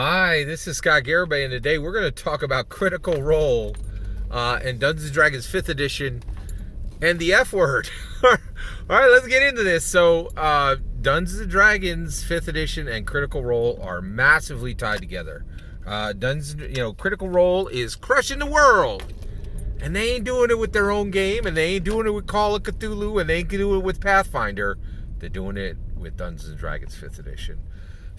Hi, this is Scott Garibay, and today we're going to talk about Critical Role and Dungeons & Dragons 5th edition and the F word. All right, let's get into this. So, Dungeons & Dragons 5th edition and Critical Role are massively tied together. Critical Role is crushing the world, and they ain't doing it with their own game, and they ain't doing it with Call of Cthulhu, and they ain't doing it with Pathfinder. They're doing it with Dungeons & Dragons 5th edition.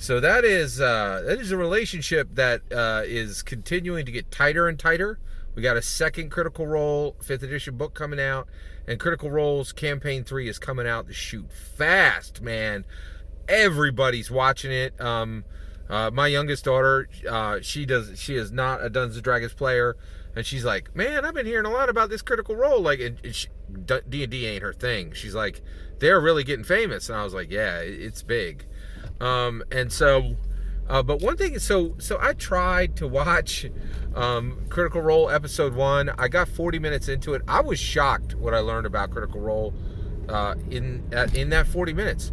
So that is a relationship that is continuing to get tighter and tighter. We got a second Critical Role 5th edition book coming out, and Critical Role's Campaign 3 is coming out to shoot fast, man. Everybody's watching it. My youngest daughter, she is not a Dungeons & Dragons player, and she's like, man, I've been hearing a lot about this Critical Role. Like, D&D ain't her thing. She's like, they're really getting famous. And I was like, yeah, it's big. But one thing is, so I tried to watch Critical Role episode 1. I got 40 minutes into it. I was shocked what I learned about Critical Role in that 40 minutes.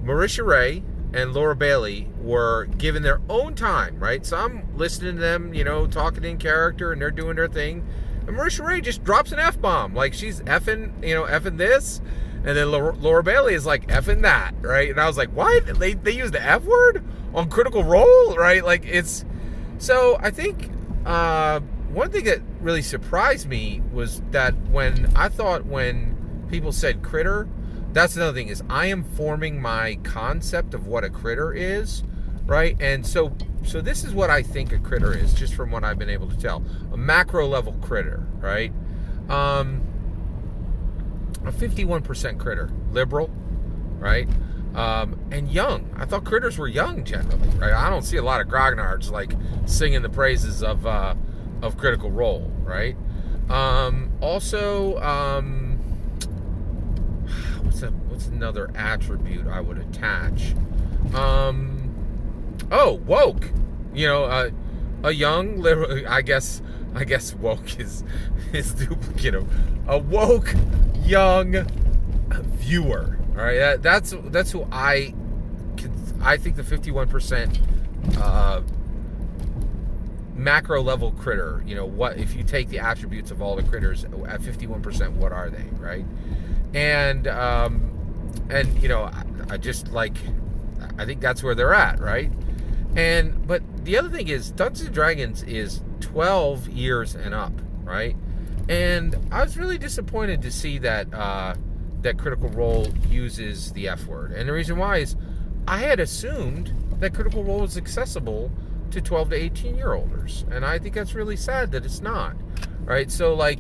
Marisha Ray and Laura Bailey were given their own time, right? So I'm listening to them, talking in character, and they're doing their thing. And Marisha Ray just drops an F-bomb. Like, she's effing this. And then Laura Bailey is like effing that, right? And I was like, what? They use the F word on Critical Role, right? Like, it's... So I think one thing that really surprised me was that when people said critter, that's another thing, is I am forming my concept of what a critter is, right? And so this is what I think a critter is, just from what I've been able to tell. A macro level critter, right? A 51% critter, liberal, right? And young. I thought critters were young generally, right? I don't see a lot of grognards like singing the praises of Critical Role, right? What's another attribute I would attach? Woke. A young, liberal. I guess woke is duplicate of a woke young viewer. All right, that's who I think the 51% macro level critter. What if you take the attributes of all the critters at 51%? What are they, right? And I think that's where they're at, right? But the other thing is, Dungeons & Dragons is 12 years and up, right? And I was really disappointed to see that Critical Role uses the F word. And the reason why is I had assumed that Critical Role was accessible to 12 to 18-year-olders. And I think that's really sad that it's not, right? So, I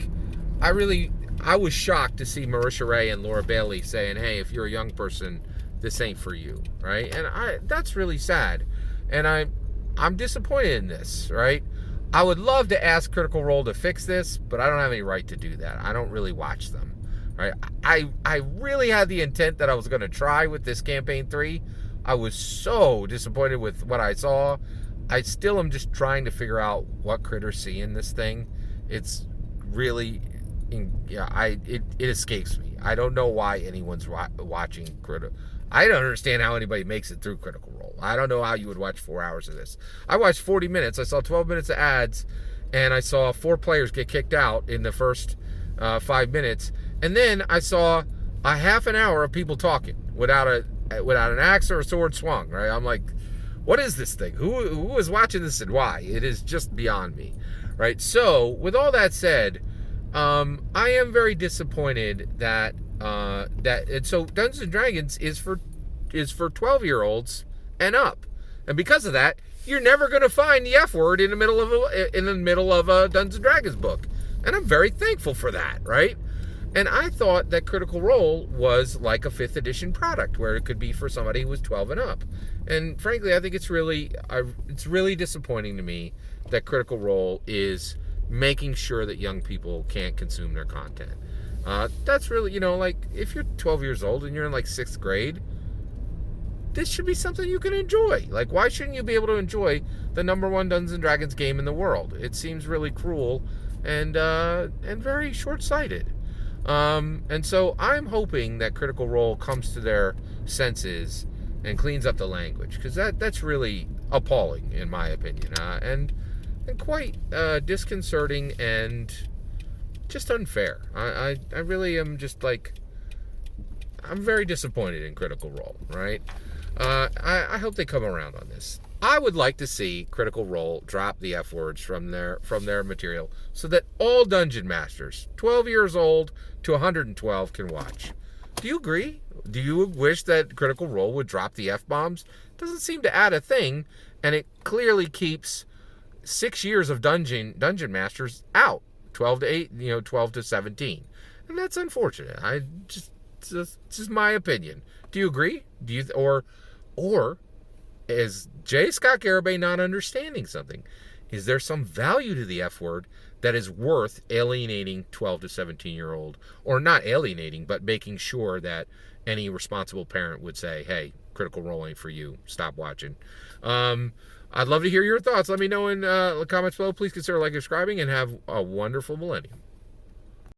was shocked to see Marisha Ray and Laura Bailey saying, hey, if you're a young person, this ain't for you, right? And that's really sad. And I'm disappointed in this, right? I would love to ask Critical Role to fix this, but I don't have any right to do that. I don't really watch them, right? I really had the intent that I was going to try with this Campaign 3. I was so disappointed with what I saw. I still am just trying to figure out what critters see in this thing. It's really... it escapes me. I don't know why anyone's watching Critical. I don't understand how anybody makes it through Critical Role. I don't know how you would watch 4 hours of this. I watched 40 minutes. I saw 12 minutes of ads, and I saw 4 players get kicked out in the first 5 minutes, and then I saw a half an hour of people talking without an axe or a sword swung. Right? I'm like, what is this thing? Who is watching this and why? It is just beyond me. Right? So, with all that said, I am very disappointed that so Dungeons and Dragons is for 12-year-olds and up, and because of that, you're never going to find the F word in the middle of a Dungeons and Dragons book, and I'm very thankful for that, right? And I thought that Critical Role was like a 5th edition product where it could be for somebody who was 12 and up, and frankly, I think it's really disappointing to me that Critical Role is making sure that young people can't consume their content. That's really, if you're 12 years old and you're in 6th grade, this should be something you can enjoy. Why shouldn't you be able to enjoy the #1 Dungeons and Dragons game in the world? It seems really cruel and very short-sighted. And so I'm hoping that Critical Role comes to their senses and cleans up the language, because that's really appalling, in my opinion, and quite disconcerting and just unfair. I really am just like, I'm very disappointed in Critical Role, right? I hope they come around on this. I would like to see Critical Role drop the F words from their material so that all dungeon masters, 12 years old to 112, can watch. Do you agree? Do you wish that Critical Role would drop the F bombs? Doesn't seem to add a thing, and it clearly keeps 6 years of dungeon masters out, 12 to 8, 12 to 17, and that's unfortunate. Just my opinion. Do you agree? Do you or is J. Scott Garibay not understanding something? Is there some value to the F word that is worth alienating 12 to 17-year-old, or not alienating, but making sure that any responsible parent would say, hey, Critical Role ain't for you. Stop watching. I'd love to hear your thoughts. Let me know in the comments below. Please consider liking and subscribing, and have a wonderful millennium.